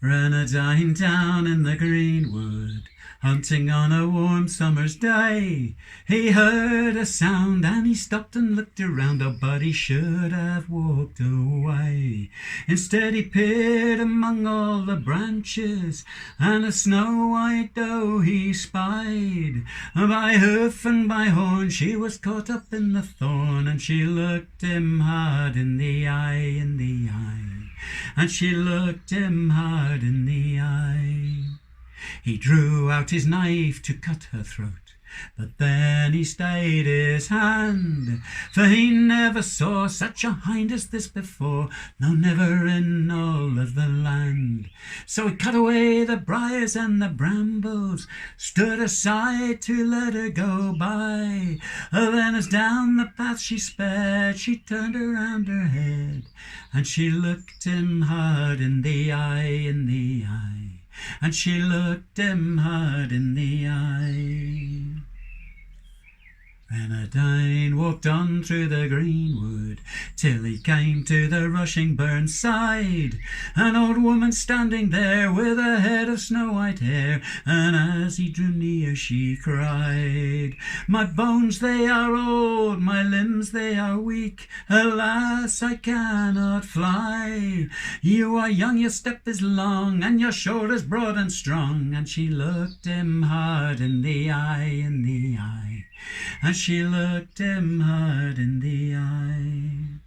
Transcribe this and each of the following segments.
Reynardine down in the Greenwood, hunting on a warm summer's day. He heard a sound and he stopped and looked around, oh, but he should have walked away. Instead he peered among all the branches, and a snow-white doe he spied. By hoof and by horn she was caught up in the thorn, and she looked him hard in the eye, in the eye. And she looked him hard in the eye. He drew out his knife to cut her throat, but then he stayed his hand, for he never saw such a hind as this before, no, never in all of the land. So he cut away the briars and the brambles, stood aside to let her go by. Then as down the path she sped, she turned around her head, and she looked him hard in the eye, in the eye. And she looked him hard in the eye. Reynardine walked on through the greenwood till he came to the rushing burn side. An old woman standing there with a head of snow-white hair, and as he drew near she cried, "My bones they are old, my limbs they are weak, alas I cannot fly. You are young, your step is long, and your shoulders broad and strong." And she looked him hard in the eye, in the eye. And she looked him hard in the eye.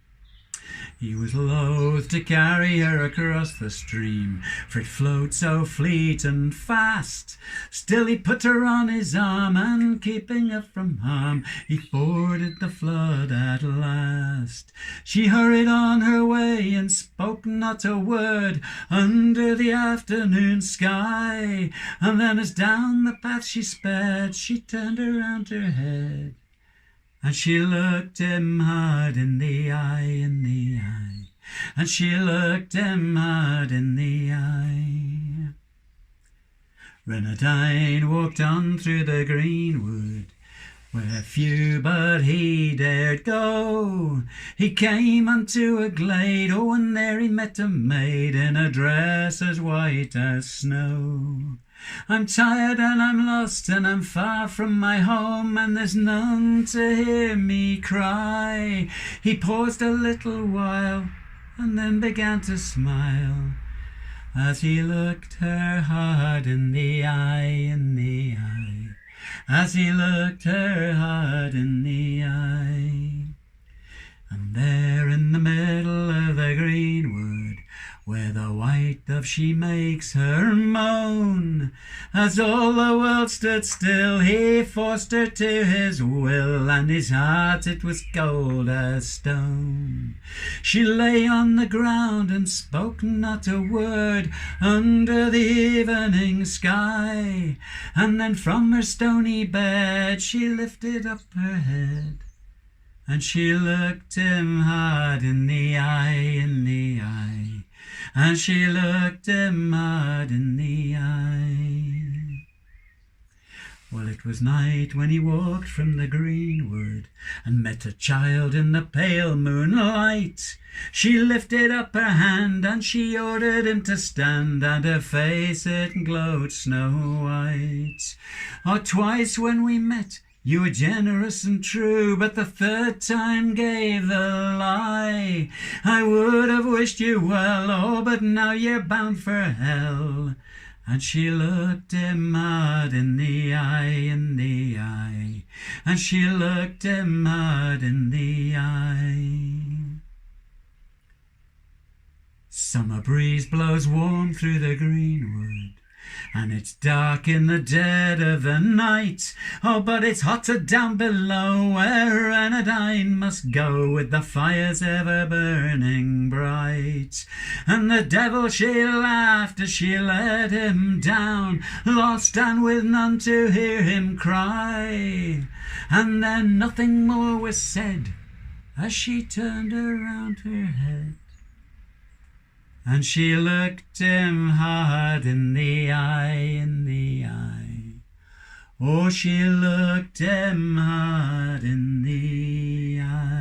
He was loath to carry her across the stream, for it flowed so fleet and fast. Still he put her on his arm, and keeping her from harm, he forded the flood at last. She hurried on her way and spoke not a word under the afternoon sky. And then as down the path she sped, she turned around her head, and she looked him hard in the eye, in the eye. And she looked him hard in the eye. Reynardine walked on through the greenwood, where few but he dared go. He came unto a glade, oh, and there he met a maid in a dress as white as snow. "I'm tired and I'm lost and I'm far from my home, and there's none to hear me cry." He paused a little while and then began to smile, as he looked her hard in the eye, in the eye. As he looked her hard in the eye. And there in the middle of the greenwood, where the white dove she makes her moan, as all the world stood still, he forced her to his will, and his heart it was cold as stone. She lay on the ground and spoke not a word under the evening sky, and then from her stony bed she lifted up her head, and she looked him hard in the eye, in the eye. And she looked him hard in the eye. Well, it was night when he walked from the greenwood, and met a child in the pale moonlight. She lifted up her hand, and she ordered him to stand, and her face it glowed snow white. Oh, twice when we met you were generous and true, but the third time gave the lie. I would have wished you well, oh, but now you're bound for hell. And she looked him hard in the eye, in the eye. And she looked him hard in the eye. Summer breeze blows warm through the greenwood, and it's dark in the dead of the night. Oh, but it's hotter down below, where Reynardine must go, with the fires ever burning bright. And the devil she laughed as she let him down, lost and with none to hear him cry. And then nothing more was said as she turned around her head, and she looked him hard in the eye, in the eye. Oh, she looked him hard in the eye.